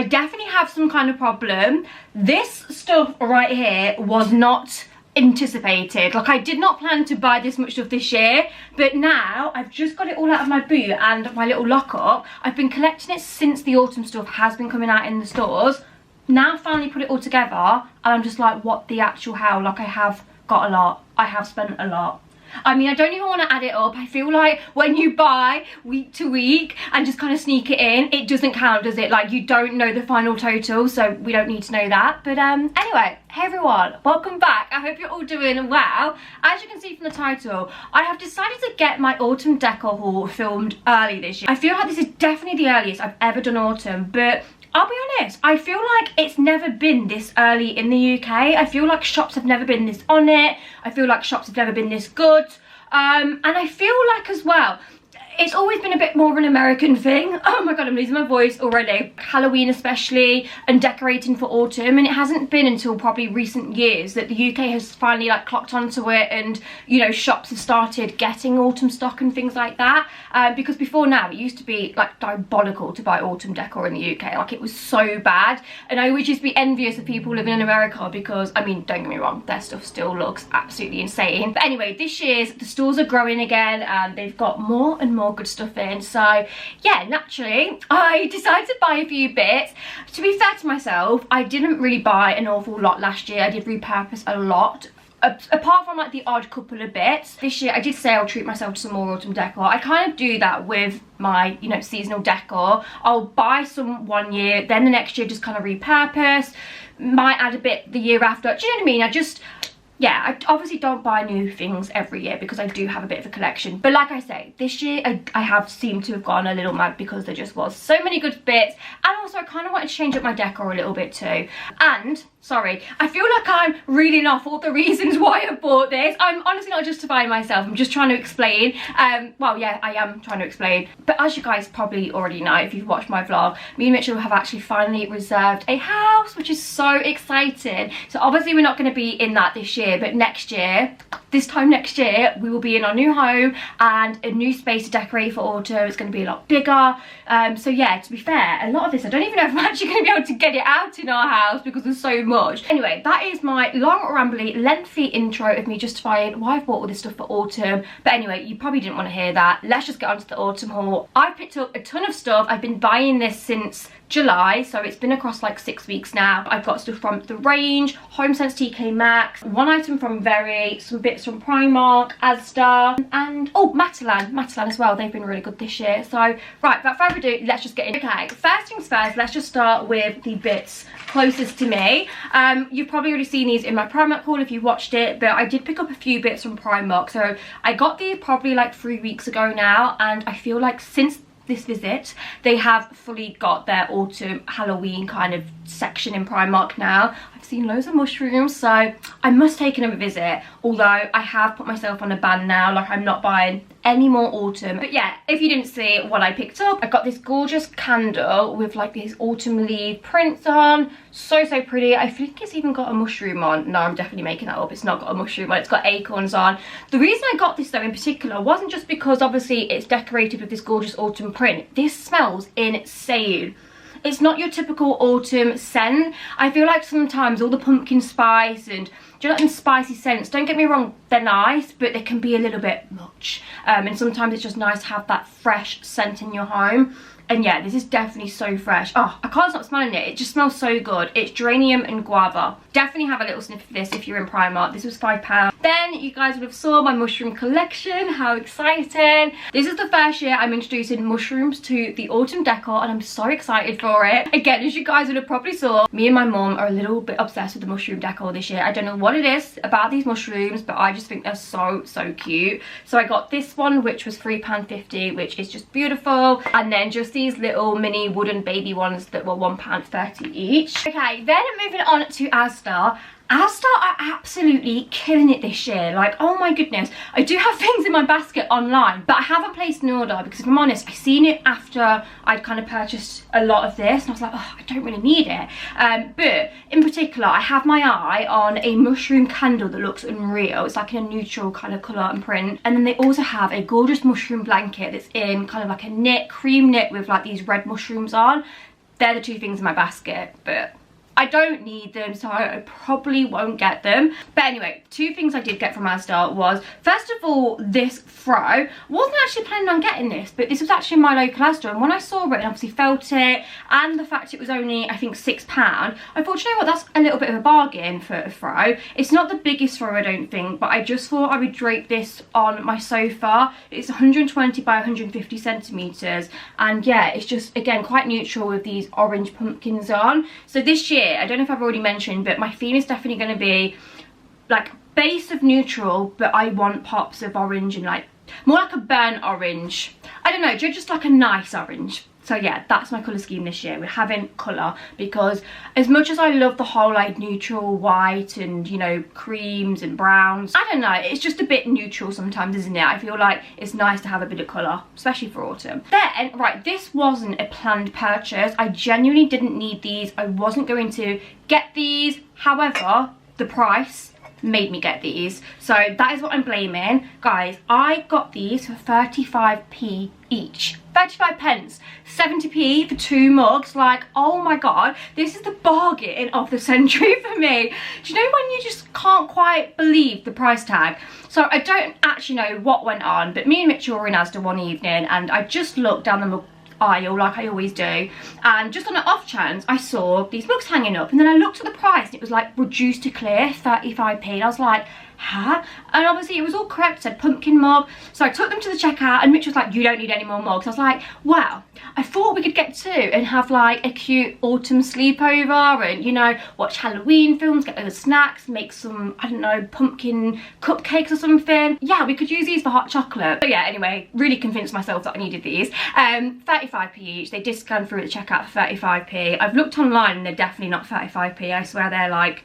I definitely have some kind of problem. This stuff right here was not anticipated. Like, I did not plan to buy this much stuff this year, but now I've just got it all out of my boot and my little lockup. I've been collecting it since the autumn stuff has been coming out in the stores. Now finally put it all together, and I'm just like, what the actual hell? Like, I have got a lot. I have spent a lot. I mean, I don't even want to add it up. I feel like when you buy week to week and just kind of sneak it in, it doesn't count, does it? Like, you don't know the final total, so we don't need to know that. But anyway, hey everyone, welcome back. I hope you're all doing well. As you can see from the title, I have decided to get my autumn decor haul filmed early this year. I feel like this is definitely the earliest I've ever done autumn, but I'll be honest, I feel like it's never been this early in the UK. I feel like shops have never been this on it. I feel like shops have never been this good. And I feel like as well, it's always been a bit more of an American thing. Oh my god, I'm losing my voice already. Halloween especially, and decorating for autumn, and it hasn't been until probably recent years that the UK has finally like clocked onto it, and you know, shops have started getting autumn stock and things like that. Because before now, it used to be like diabolical to buy autumn decor in the UK. Like, it was so bad, and I would just be envious of people living in America because, I mean, don't get me wrong, their stuff still looks absolutely insane. But anyway, this year's the stores are growing again, and they've got more and more good stuff in, so yeah, naturally I decided to buy a few bits. To be fair to myself, I didn't really buy an awful lot last year. I did repurpose a lot, apart from like the odd couple of bits. This year I did say I'll treat myself to some more autumn decor. I kind of do that with my, you know, seasonal decor. I'll buy some one year, then the next year just kind of repurpose, might add a bit the year after. Do you know what I mean? I obviously don't buy new things every year because I do have a bit of a collection. But like I say, this year I have seemed to have gone a little mad because there just was so many good bits. And also I kind of wanted to change up my decor a little bit too. And, sorry, I feel like I'm reading off all the reasons why I bought this. I'm honestly not justifying myself. I'm just trying to explain. Well, yeah, I am trying to explain. But as you guys probably already know, if you've watched my vlog, me and Mitchell have actually finally reserved a house, which is so exciting. So obviously we're not going to be in that this year, but next year, this time next year, we will be in our new home and a new space to decorate for autumn. It's going to be a lot bigger. So yeah, to be fair, a lot of this, I don't even know if I'm actually going to be able to get it out in our house because there's so much. Anyway, that is my long, rambly, lengthy intro of me justifying why I've bought all this stuff for autumn. But anyway, you probably didn't want to hear that. Let's just get on to the autumn haul. I picked up a ton of stuff. I've been buying this since July, so it's been across like 6 weeks now. I've got stuff from The Range, Homesense, TK Maxx, one item from Very, some bits from Primark, Asda, and oh, Matalan as well. They've been really good this year. So right, without further ado, let's just get in. Okay, first things first, let's just start with the bits closest to me. You've probably already seen these in my Primark haul if you watched it, but I did pick up a few bits from Primark. So I got these probably like 3 weeks ago now, and I feel like since this visit they have fully got their autumn Halloween kind of section in Primark now. I've seen loads of mushrooms, so I must take another visit, although I have put myself on a ban now. Like, I'm not buying any more autumn. But yeah, if you didn't see what I picked up, I got this gorgeous candle with like these autumn leaf prints on. So pretty. I think it's even got a mushroom on. No, I'm definitely making that up. It's not got a mushroom on, it's got acorns on. The reason I got this though in particular wasn't just because obviously it's decorated with this gorgeous autumn print. This smells insane. It's not your typical autumn scent. I feel like sometimes all the pumpkin spice and, do you know, like them spicy scents, don't get me wrong, they're nice, but they can be a little bit much. And sometimes it's just nice to have that fresh scent in your home. And yeah, this is definitely so fresh. Oh, I can't stop smelling it. It just smells so good. It's geranium and guava. Definitely have a little sniff of this if you're in Primark. This was £5. Then you guys would have saw my mushroom collection. How exciting. This is the first year I'm introducing mushrooms to the autumn decor, and I'm so excited for it. Again, as you guys would have probably saw, me and my mum are a little bit obsessed with the mushroom decor this year. I don't know what it is about these mushrooms, but I just think they're so cute. So I got this one, which was £3.50, which is just beautiful. And then just these little mini wooden baby ones that were £1.30 each. Okay, then moving on to Asda. Asda are absolutely killing it this year. Like, oh my goodness. I do have things in my basket online, but I haven't placed an order because if I'm honest, I seen it after I'd kind of purchased a lot of this and I was like, oh, I don't really need it. But in particular, I have my eye on a mushroom candle that looks unreal. It's like in a neutral kind of colour and print. And then they also have a gorgeous mushroom blanket that's in kind of like a knit, cream knit with like these red mushrooms on. they're the two things in my basket, but I don't need them, so I probably won't get them. But anyway, two things I did get from Asda was, first of all, this fro. Wasn't actually planning on getting this, but this was actually in my local Asda, and when I saw it and obviously felt it, and the fact it was only, I think, £6, I thought, you know what, that's a little bit of a bargain for a fro. It's not the biggest fro, I don't think, but I just thought I would drape this on my sofa. It's 120 by 150 centimetres, and yeah, it's just, again, quite neutral with these orange pumpkins on. So this year, I don't know if I've already mentioned, but my theme is definitely going to be like base of neutral, but I want pops of orange and like more like a burnt orange. I don't know, just like a nice orange. So yeah, that's my colour scheme this year. We're having colour because as much as I love the whole like neutral white and, you know, creams and browns, I don't know, it's just a bit neutral sometimes, isn't it? I feel like it's nice to have a bit of colour, especially for autumn. Then, right, this wasn't a planned purchase. I genuinely didn't need these. I wasn't going to get these. However, the price made me get these, so that is what I'm blaming. Guys, I got these for 35p each. 35 pence, 70p for 2 mugs. Like, oh my god, this is the bargain of the century for me. Do you know when you just can't quite believe the price tag? So I don't actually know what went on, but me and Mitchell were in Asda one evening and I just looked down the aisle like I always do, and just on an off chance I saw these mugs hanging up, and then I looked at the price and it was like reduced to clear 35p, and I was like, huh? And obviously it was all correct, it said pumpkin mug. So I took them to the checkout and Mitch was like, you don't need any more mugs. I was like, wow, I thought we could get 2 and have like a cute autumn sleepover and, you know, watch Halloween films, get those snacks, make some, I don't know, pumpkin cupcakes or something. Yeah, we could use these for hot chocolate. But yeah, anyway, really convinced myself that I needed these. 35p each. They discount through at the checkout for 35p. I've looked online and they're definitely not 35p. I swear they're like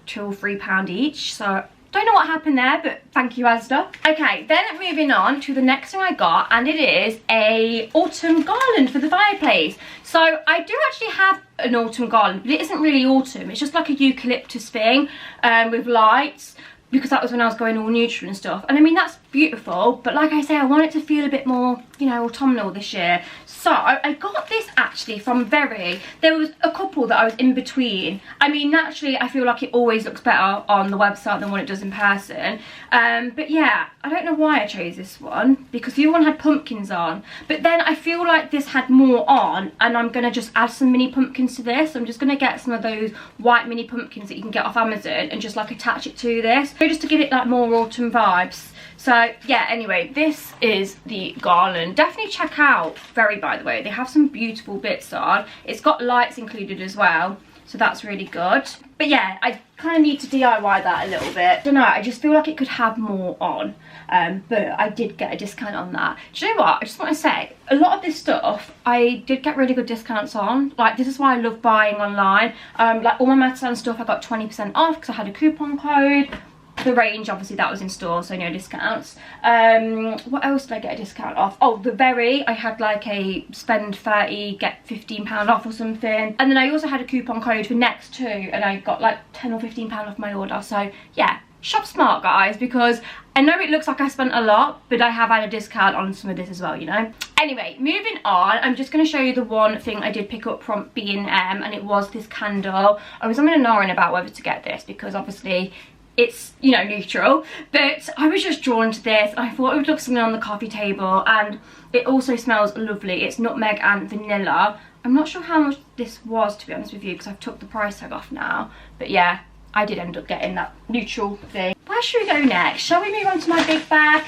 £2 or £3 each. So don't know what happened there, but thank you, Asda. Okay, then moving on to the next thing I got, and it is a autumn garland for the fireplace. So I do actually have an autumn garland, but it isn't really autumn. It's just like a eucalyptus thing with lights, because that was when I was going all neutral and stuff. And I mean, that's beautiful, but like I say, I want it to feel a bit more, you know, autumnal this year. So I got this actually from Very. There was a couple that I was in between. I mean, naturally, I feel like it always looks better on the website than what it does in person. But yeah, I don't know why I chose this one, because the other one had pumpkins on. But then I feel like this had more on, and I'm going to just add some mini pumpkins to this. I'm just going to get some of those white mini pumpkins that you can get off Amazon and just like attach it to this, so just to give it like more autumn vibes. So yeah, anyway, this is the garland. Definitely check out Very, by the way. They have some beautiful bits on. It's got lights included as well, so that's really good. But yeah, I kind of need to DIY that a little bit. I don't know, I just feel like it could have more on. But I did get a discount on that. Do you know what? I just want to say, a lot of this stuff, I did get really good discounts on. Like, this is why I love buying online. Like, all my Matalan stuff, I got 20% off because I had a coupon code. The range, obviously, that was in store, so no discounts. What else did I get a discount off? Oh, the Very, I had like a spend 30 get £15 off or something, and then I also had a coupon code for next too, and I got like 10 or £15 off my order. So yeah, shop smart, guys, because I know it looks like I spent a lot, but I have had a discount on some of this as well, you know. Anyway, moving on, I'm just going to show you the one thing I did pick up from B&M, and it was this candle. I was on an hour about whether to get this because obviously it's, you know, neutral, but I was just drawn to this. I thought it would look something on the coffee table, and it also smells lovely. It's nutmeg and vanilla. I'm not sure how much this was, to be honest with you, because I've took the price tag off now, but yeah, I did end up getting that neutral thing. Where should we go next? Shall we move on to my big bag?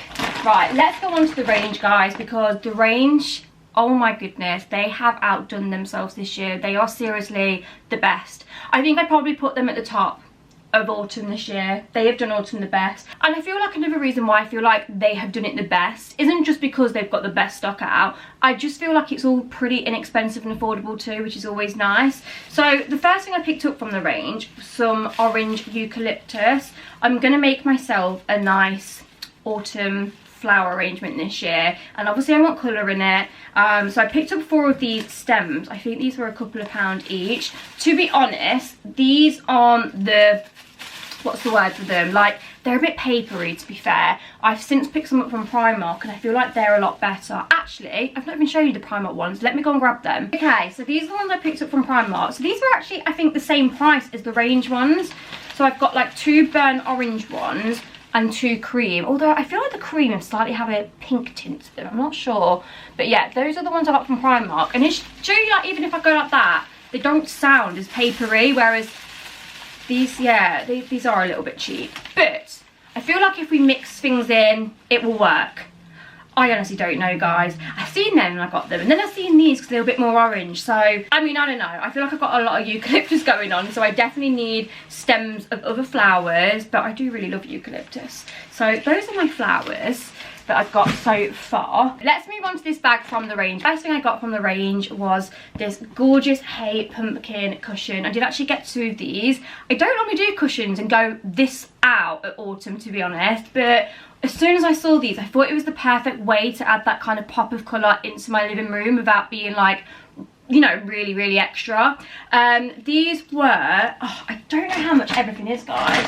Right, let's go on to the range, guys, because the range, oh my goodness, they have outdone themselves this year. They are seriously the best. I think I'd probably put them at the top of autumn this year. They have done autumn the best, and I feel like another reason why I feel like they have done it the best isn't just because they've got the best stock out. I just feel like it's all pretty inexpensive and affordable too, which is always nice. So the first thing I picked up from the range was some orange eucalyptus. I'm gonna make myself a nice autumn flower arrangement this year, and obviously I want colour in it. So I picked up 4 of these stems. I think these were a couple of £1 each. To be honest, these aren't the what's the word for them, like they're a bit papery, to be fair. I've since picked some up from Primark and I feel like they're a lot better. Actually, I've not even shown you the Primark ones. Let me go and grab them. Okay, so these are the ones I picked up from Primark. So these were actually, I think, the same price as the range ones. So I've got like 2 burnt orange ones and 2 cream, although I feel like the cream slightly have a pink tint to them, I'm not sure. But yeah, those are the ones I got from Primark, and it's true, like even if I go like that, they don't sound as papery, whereas these, yeah, these are a little bit cheap. But I feel like if we mix things in, it will work. I honestly don't know, guys. I've seen them and I got them, and then I've seen these because they're a bit more orange. So, I mean, I don't know. I feel like I've got a lot of eucalyptus going on, so I definitely need stems of other flowers, but I do really love eucalyptus. So those are my flowers that I've got so far. Let's move on to this bag from the range. First thing I got from the range was this gorgeous Hay pumpkin cushion. I did actually get 2 of these. I don't normally do cushions and go this out at autumn, to be honest, but as soon as I saw these, I thought it was the perfect way to add that kind of pop of colour into my living room without being like, you know, really, really extra. These were, oh, I don't know how much everything is, guys.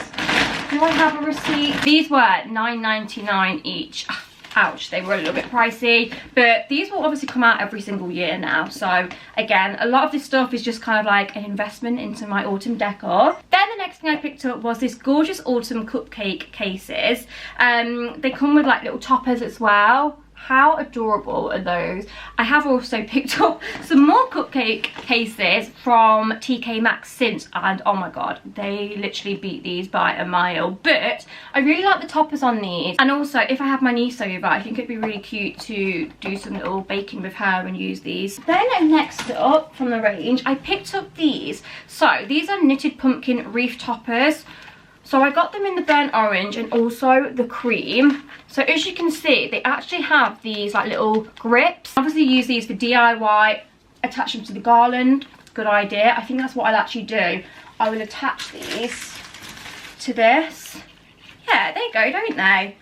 Do I have a receipt? These were £9.99 each. Ouch, they were a little bit pricey, but these will obviously come out every single year now. So again, a lot of this stuff is just kind of like an investment into my autumn decor. Then the next thing I picked up was this gorgeous autumn cupcake cases. They come with like little toppers as well. How adorable are those? I have also picked up some more cupcake cases from TK Maxx since, and oh my god, they literally beat these by a mile. But I really like the toppers on these, and also if I have my niece over, I think it'd be really cute to do some little baking with her and use these. Then next up from the range, I picked up these. So these are knitted pumpkin wreath toppers. So I got them in the burnt orange and also the cream. So as you can see, they actually have these like little grips. Obviously use these for DIY, attach them to the garland. Good idea. I think that's what I'll actually do. I will attach these to this. Yeah, there you go, don't they?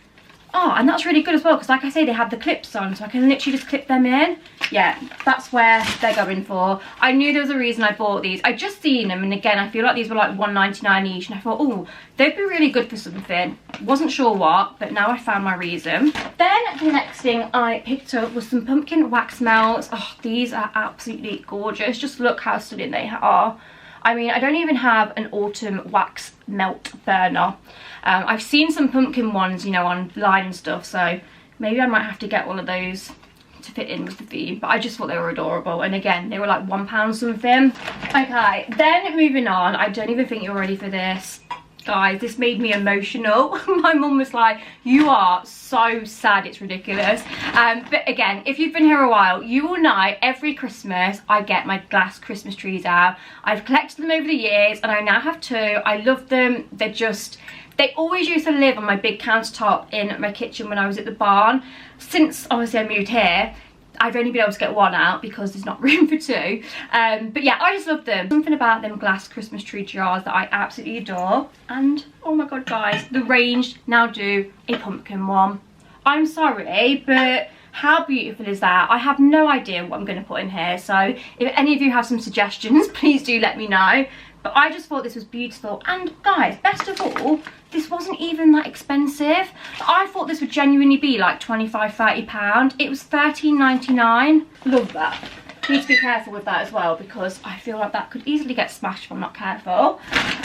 Oh, and that's really good as well, because like I say, they have the clips on, so I can literally just clip them in. Yeah, that's where they're going for. I knew there was a reason I bought these. I just seen them, and again, I feel like these were like £1.99 each, and I thought, oh, they'd be really good for something. Wasn't sure what, but now I found my reason. Then the next thing I picked up was some pumpkin wax melts. Oh, these are absolutely gorgeous. Just look how stunning they are. I mean, I don't even have an autumn wax melt burner. I've seen some pumpkin ones, you know, online and stuff, so maybe I might have to get one of those to fit in with the theme, but I just thought they were adorable, and again, they were like £1 something. Okay, then moving on, I don't even think you're ready for this. Guys, this made me emotional. My mum was like, you are so sad, it's ridiculous. But again, if you've been here a while, you will know every Christmas I get my glass Christmas trees out. I've collected them over the years and I now have 2. I love them. They're just, they always used to live on my big countertop in my kitchen when I was at the barn. Since obviously I moved here, I've only been able to get 1 out because there's not room for 2. But yeah, I just love them. Something about them glass Christmas tree jars that I absolutely adore. And oh my god, guys, the range now do a pumpkin one. I'm sorry, but how beautiful is that? I have no idea what I'm going to put in here. So if any of you have some suggestions, please do let me know. But I just thought this was beautiful. And guys, best of all, this wasn't even that expensive. I thought this would genuinely be like £25–30. It was £13.99. Love that. Need to be careful with that as well, because I feel like that could easily get smashed if I'm not careful.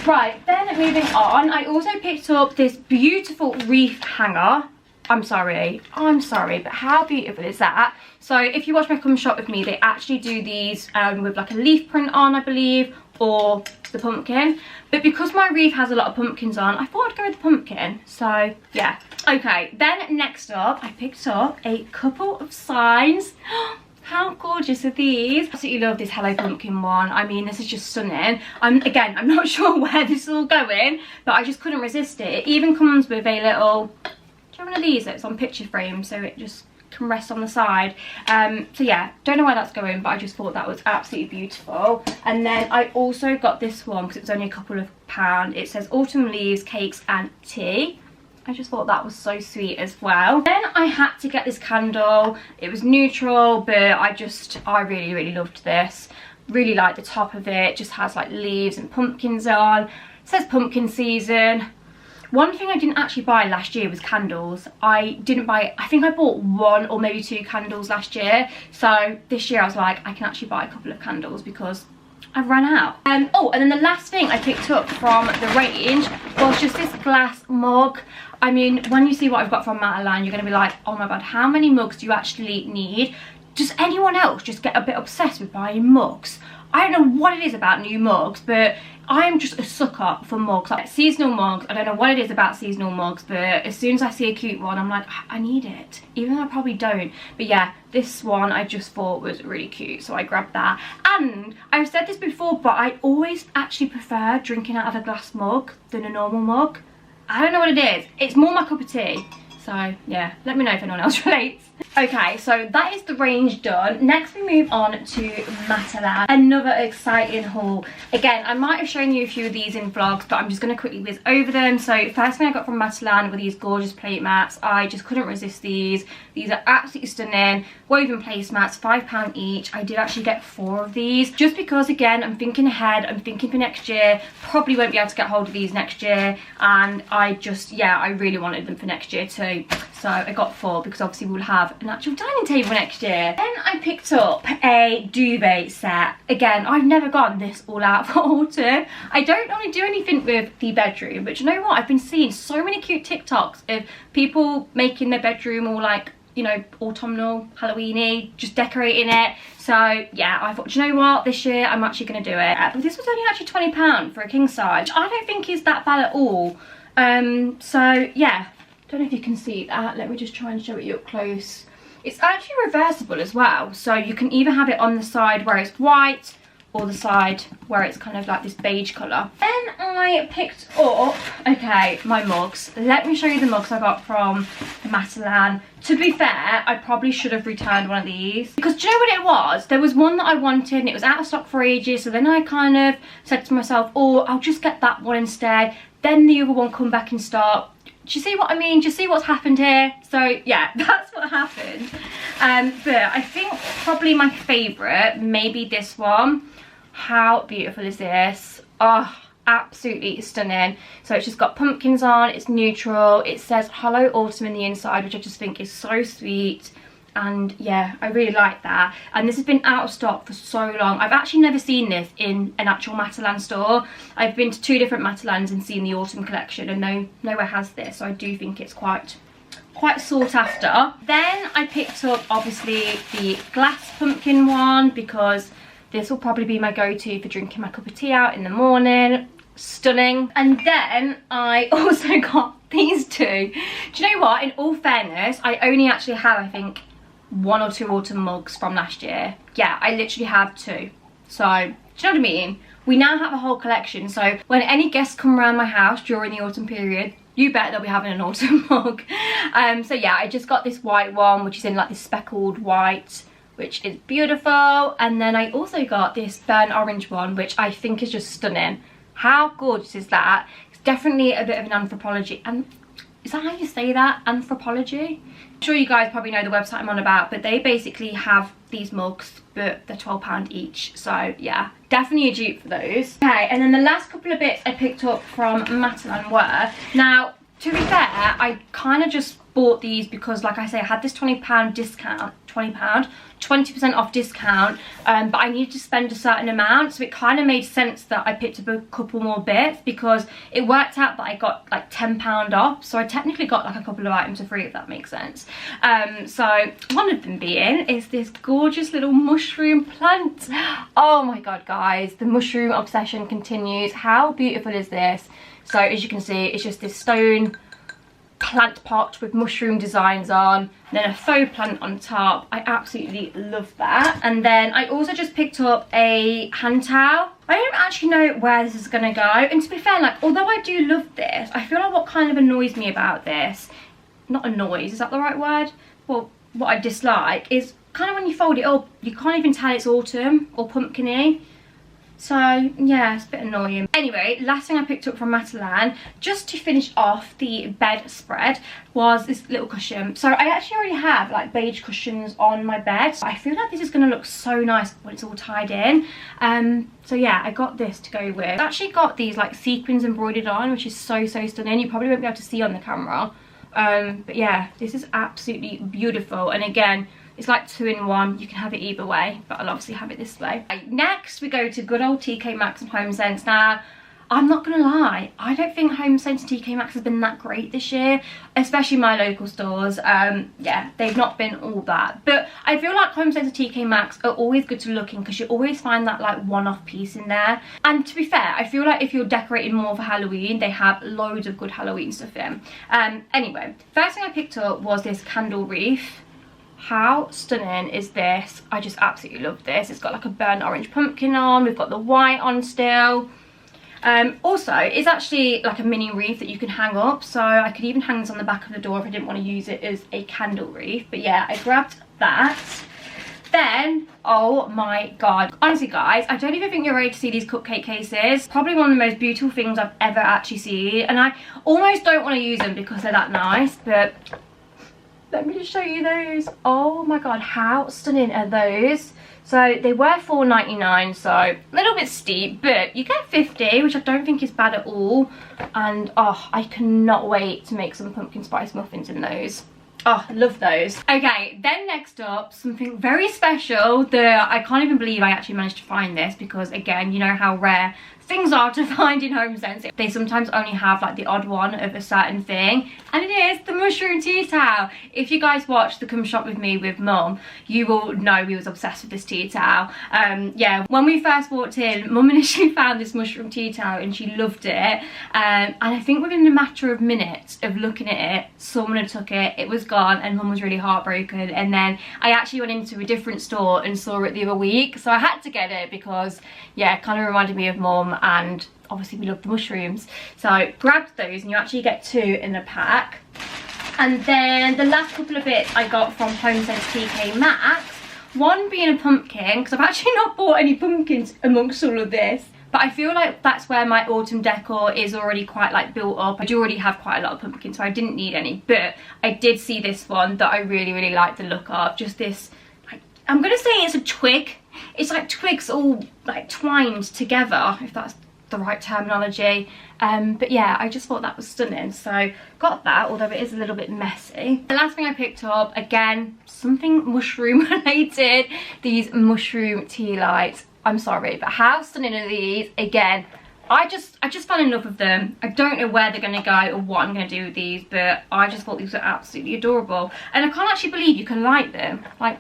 Right, then moving on, I also picked up this beautiful wreath hanger. I'm sorry, but how beautiful is that? So if you watch my Come Shop With Me, they actually do these with like a leaf print on, I believe, or the pumpkin. But because my wreath has a lot of pumpkins on, I thought I'd go with the pumpkin. So yeah. Okay, then next up, I picked up a couple of signs. How gorgeous are these? Absolutely love this Hello Pumpkin one. I mean, this is just stunning. I'm not sure where this is all going, but I just couldn't resist it. It even comes with a little, do you have one of these that's on picture frame, so it just can rest on the side. So yeah, don't know where that's going, but I just thought that was absolutely beautiful. And then I also got this one because it was only a couple of £. It says autumn leaves, cakes and tea. I just thought that was so sweet as well. Then I had to get this candle. It was neutral, but I really loved this. Really like the top of it, just has like leaves and pumpkins on. It says pumpkin season. One thing I didn't actually buy last year was candles. I think I bought 1 or maybe 2 candles last year. So this year I was like, I can actually buy a couple of candles because I've run out. Oh, and then the last thing I picked up from the range was just this glass mug. I mean, when you see what I've got from Matalan, you're going to be like, oh my god, how many mugs do you actually need? Does anyone else just get a bit obsessed with buying mugs? I don't know what it is about new mugs, but I am just a sucker for mugs. Like seasonal mugs, I don't know what it is about seasonal mugs, but as soon as I see a cute one, I'm like, I need it. Even though I probably don't. But yeah, this one I just thought was really cute, so I grabbed that. And I've said this before, but I always actually prefer drinking out of a glass mug than a normal mug. I don't know what it is. It's more my cup of tea. So yeah, let me know if anyone else relates. Okay, so that is the range done. Next we move on to Matalan. Another exciting haul. Again, I might have shown you a few of these in vlogs, but I'm just going to quickly whiz over them. So first thing I got from Matalan were these gorgeous plate mats. I just couldn't resist these. These are absolutely stunning. Woven placemats, £5 each. I did actually get 4 of these. Just because, again, I'm thinking ahead. I'm thinking for next year. Probably won't be able to get hold of these next year. And I just, yeah, I really wanted them for next year too. So I got 4 because obviously we'll have an actual dining table next year. Then I picked up a duvet set. Again, I've never gone this all out for autumn. I don't normally do anything with the bedroom, but you know what? I've been seeing so many cute TikToks of people making their bedroom all like, you know, autumnal, Halloweeny, just decorating it. So yeah, I thought, you know what, this year I'm actually going to do it. But this was only actually £20 for a king size, which I don't think is that bad at all. So yeah, don't know if you can see that. Let me just try and show it you up close. It's actually reversible as well, so you can either have it on the side where it's white or the side where it's kind of like this beige colour. Then I picked up, okay, my mugs. Let me show you the mugs I got from Matalan. To be fair, I probably should have returned one of these. Because do you know what it was? There was one that I wanted and it was out of stock for ages. So then I kind of said to myself, oh, I'll just get that one instead. Then the other one come back in stock. Do you see what I mean? Do you see what's happened here? So yeah, that's what happened. But I think probably my favourite, maybe this one. How beautiful is this? Oh, absolutely stunning. So it's just got pumpkins on, it's neutral, it says Hello Autumn in the inside, which I just think is so sweet. And yeah, I really like that. And this has been out of stock for so long. I've actually never seen this in an actual Matalan store. I've been to 2 different Matalans and seen the autumn collection, and nowhere has this. So I do think it's quite sought after. Then I picked up obviously the glass pumpkin one, because this will probably be my go-to for drinking my cup of tea out in the morning. Stunning. And then I also got these 2. Do you know what? In all fairness, I only actually have, I think, 1 or 2 autumn mugs from last year. Yeah, I literally have 2. So, do you know what I mean? We now have a whole collection, so when any guests come around my house during the autumn period, you bet they'll be having an autumn mug. So yeah, I just got this white one, which is in like this speckled white, which is beautiful. And then I also got this burnt orange one, which I think is just stunning. How gorgeous is that? It's definitely a bit of an anthropology, and is that how you say that? Anthropology? I'm sure you guys probably know the website I'm on about, but they basically have these mugs, but they're £12 each. So yeah, definitely a dupe for those. Okay, and then the last couple of bits I picked up from Matalan were, now to be fair, I kind of just bought these because, like I say, I had this £20 discount, £20, 20% off discount, but I needed to spend a certain amount, so it kind of made sense that I picked up a couple more bits, because it worked out that I got like £10 off, so I technically got like a couple of items for free, if that makes sense. So one of them being is this gorgeous little mushroom plant. Oh my god, guys, the mushroom obsession continues. How beautiful is this? So as you can see, it's just this stone plant pot with mushroom designs on, then a faux plant on top. I absolutely love that. And then I also just picked up a hand towel. I don't actually know where this is gonna go, and to be fair, like, although I do love this, I feel like what kind of annoys me about this, not annoys, is that the right word? Well, what I dislike is kind of when you fold it up, you can't even tell it's autumn or pumpkin-y. So yeah, it's a bit annoying. Anyway, last thing I picked up from Matalan, just to finish off the bedspread, was this little cushion. So I actually already have like beige cushions on my bed. I feel like this is going to look so nice when it's all tied in. So yeah, I got this to go with. I've actually got these like sequins embroidered on, which is so stunning. You probably won't be able to see on the camera. But yeah, this is absolutely beautiful. And again, it's like 2-in-1. You can have it either way, but I'll obviously have it this way. Right, next, we go to good old TK Maxx and Homesense. Now, I'm not gonna lie, I don't think Homesense and TK Maxx has been that great this year, especially my local stores. Yeah, they've not been all that. But I feel like Homesense and TK Maxx are always good to look in because you always find that like one-off piece in there. And to be fair, I feel like if you're decorating more for Halloween, they have loads of good Halloween stuff in. Anyway, first thing I picked up was this candle wreath. How stunning is this? I just absolutely love this. It's got like a burnt orange pumpkin on. We've got the white on still. Also, it's actually like a mini wreath that you can hang up. So I could even hang this on the back of the door if I didn't want to use it as a candle wreath. But yeah, I grabbed that. Then, oh my god. Honestly guys, I don't even think you're ready to see these cupcake cases. Probably one of the most beautiful things I've ever actually seen. And I almost don't want to use them because they're that nice. But let me just show you those. Oh my god, how stunning are those? So they were $4.99, so a little bit steep, but you get 50, which I don't think is bad at all. And oh, I cannot wait to make some pumpkin spice muffins in those. Oh, I love those. Okay, then next up, something very special that I can't even believe I actually managed to find this, because again, you know how rare things are to find in Homesense. They sometimes only have like the odd one of a certain thing, and it is the mushroom tea towel. If you guys watched the Come Shop With Me with Mum, you will know we was obsessed with this tea towel. Yeah, when we first walked in, Mum initially found this mushroom tea towel and she loved it, and I think within a matter of minutes of looking at it, someone had took it, it was gone, and Mum was really heartbroken. And then I actually went into a different store and saw it the other week, so I had to get it because yeah, it kind of reminded me of Mum, and obviously we love the mushrooms. So I grabbed those, and you actually get 2 in a pack. And then the last couple of bits I got from Homesense TK Maxx, one being a pumpkin, because I've actually not bought any pumpkins amongst all of this, but I feel like that's where my autumn decor is already quite like built up. I do already have quite a lot of pumpkins, so I didn't need any, but I did see this one that I really like the look of. Just this, I'm gonna say it's a twig. It's like twigs all like twined together, if that's the right terminology. But yeah, I just thought that was stunning, so got that, although it is a little bit messy. The last thing I picked up, again, something mushroom related, these mushroom tea lights. I'm sorry, but how stunning are these? Again, I just fell in love with them. I don't know where they're gonna go or what I'm gonna do with these, but I just thought these were absolutely adorable. And I can't actually believe you can light them. Like,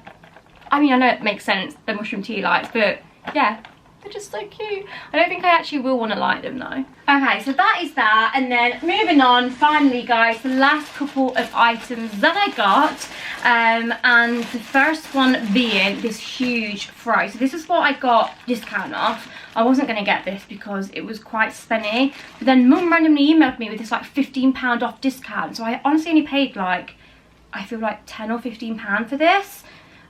I mean, I know it makes sense, the mushroom tea lights, but yeah, they're just so cute. I don't think I actually will want to light them though. Okay, so that is that. And then moving on, finally guys, the last couple of items that I got. And the first one being this huge fry. So this is what I got discount off. I wasn't going to get this because it was quite spenny. But then Mum randomly emailed me with this like £15 off discount. So I honestly only paid like, I feel like 10 or £15 for this.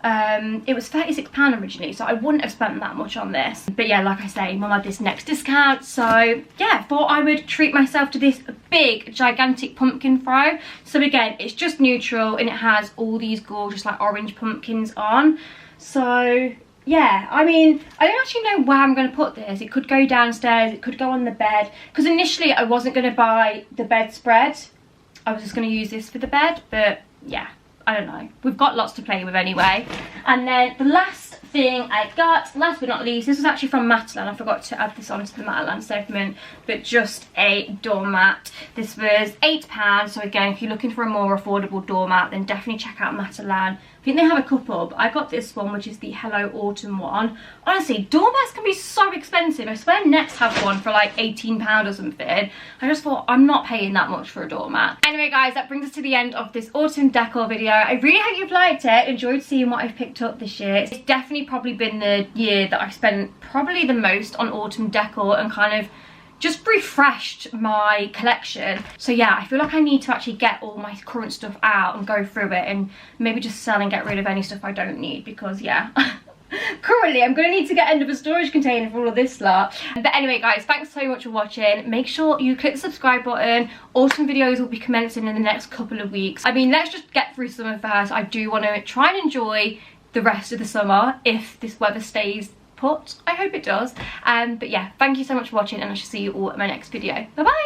It was £36 originally, so I wouldn't have spent that much on this. But yeah, like I say, Mum had this next discount, so yeah, thought I would treat myself to this big, gigantic pumpkin throw. So again, it's just neutral, and it has all these gorgeous like orange pumpkins on. So yeah, I mean, I don't actually know where I'm going to put this. It could go downstairs, it could go on the bed, because initially I wasn't going to buy the bedspread. I was just going to use this for the bed, but yeah, I don't know. We've got lots to play with anyway. And then the last thing I got, last but not least, this was actually from Matalan. I forgot to add this onto the Matalan segment, but just a doormat. This was £8. So again, if you're looking for a more affordable doormat, then definitely check out Matalan. I think they have a couple, but I got this one, which is the Hello Autumn one. Honestly, doormats can be so expensive. I swear Next have one for like £18 or something. I just thought, I'm not paying that much for a doormat. Anyway guys, that brings us to the end of this autumn decor video. I really hope you've liked it, enjoyed seeing what I've picked up this year. It's definitely probably been the year that I've spent probably the most on autumn decor and kind of just refreshed my collection. So yeah, I feel like I need to actually get all my current stuff out and go through it and maybe just sell and get rid of any stuff I don't need, because yeah, Currently, I'm going to need to get another storage container for all of this lot. But anyway, guys, thanks so much for watching. Make sure you click the subscribe button. Autumn videos will be commencing in the next couple of weeks. I mean, let's just get through summer first. I do want to try and enjoy the rest of the summer if this weather stays put. I hope it does. But yeah, thank you so much for watching, and I shall see you all in my next video. Bye bye.